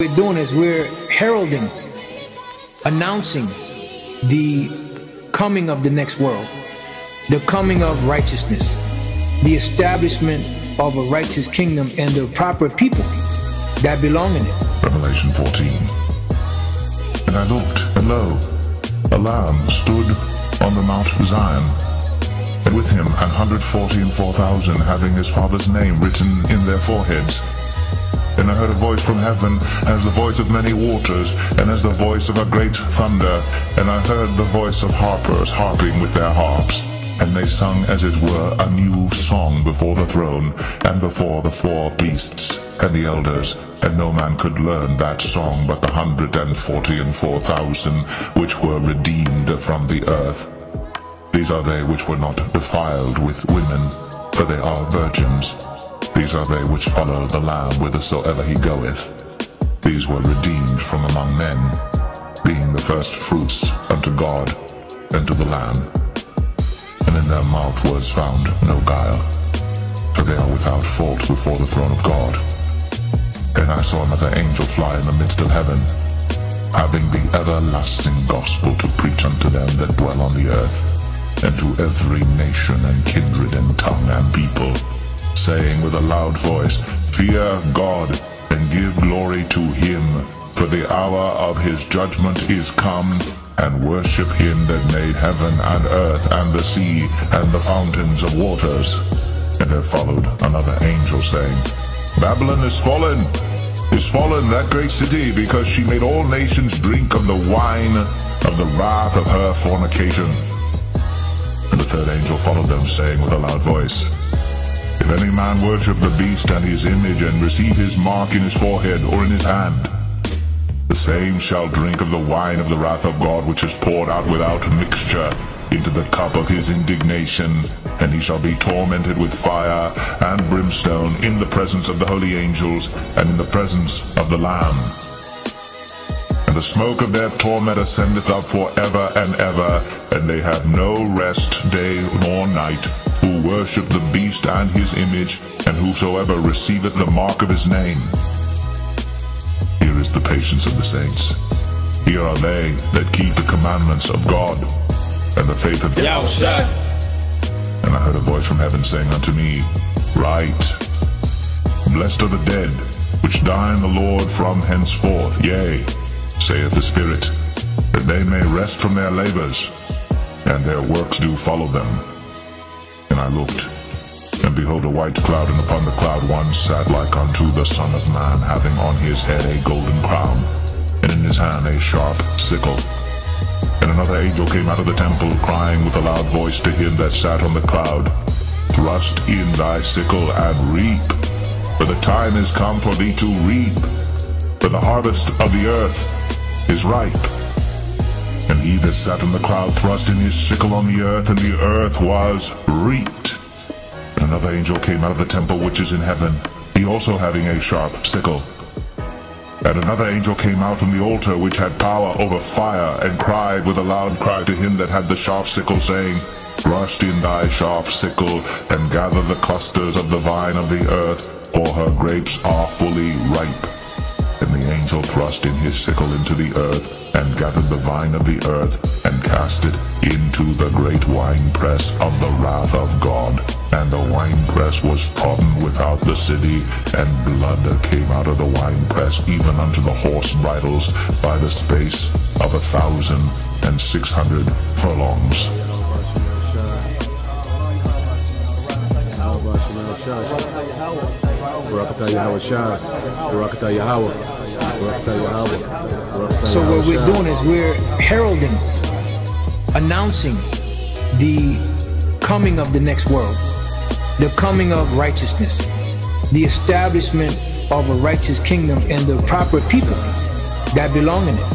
We're doing is we're heralding, announcing the coming of the next world, the coming of righteousness, the establishment of a righteous kingdom and the proper people that belong in it. Revelation 14. And I looked, and lo, a Lamb stood on the Mount Zion, and with him 144,000 having his Father's name written in their foreheads. And I heard a voice from heaven, as the voice of many waters, and as the voice of a great thunder. And I heard the voice of harpers harping with their harps. And they sung as it were a new song before the throne, and before the 4 beasts, and the elders. And no man could learn that song but the 144,000 which were redeemed from the earth. These are they which were not defiled with women, for they are virgins. These are they which follow the Lamb whithersoever he goeth. These were redeemed from among men, being the first fruits unto God and to the Lamb. And in their mouth was found no guile, for they are without fault before the throne of God. And I saw another angel fly in the midst of heaven, having the everlasting gospel to preach unto them that dwell on the earth, and to every nation and kindred and tongue and people, saying with a loud voice, Fear God, and give glory to him, for the hour of his judgment is come, and worship him that made heaven and earth and the sea and the fountains of waters. And there followed another angel, saying, Babylon is fallen, that great city, because she made all nations drink of the wine of the wrath of her fornication. And the third angel followed them, saying with a loud voice, If any man worship the beast and his image, and receive his mark in his forehead or in his hand, the same shall drink of the wine of the wrath of God, which is poured out without mixture into the cup of his indignation, and he shall be tormented with fire and brimstone in the presence of the holy angels, and in the presence of the Lamb. And the smoke of their torment ascendeth up for ever and ever, and they have no rest day nor night, who worship the beast and his image, and whosoever receiveth the mark of his name. Here is the patience of the saints. Here are they that keep the commandments of God, and the faith of God. And I heard a voice from heaven saying unto me, Write, Blessed are the dead, which die in the Lord from henceforth. Yea, saith the Spirit, that they may rest from their labors, and their works do follow them. And I looked, and behold a white cloud, and upon the cloud one sat like unto the Son of Man, having on his head a golden crown, and in his hand a sharp sickle. And another angel came out of the temple, crying with a loud voice to him that sat on the cloud, Thrust in thy sickle and reap, for the time is come for thee to reap, for the harvest of the earth is ripe. And he that sat on the cloud thrust in his sickle on the earth, and the earth was reaped. And another angel came out of the temple which is in heaven, he also having a sharp sickle. And another angel came out from the altar which had power over fire, and cried with a loud cry to him that had the sharp sickle, saying, Thrust in thy sharp sickle, and gather the clusters of the vine of the earth, for her grapes are fully ripe. And the angel thrust in his sickle into the earth, and gathered the vine of the earth, and cast it into the great winepress of the wrath of God. And the winepress was trodden without the city, and blood came out of the winepress, even unto the horse bridles, by the space of 1,600 furlongs. So what we're doing is we're heralding, announcing the coming of the next world, the coming of righteousness, the establishment of a righteous kingdom and the proper people that belong in it.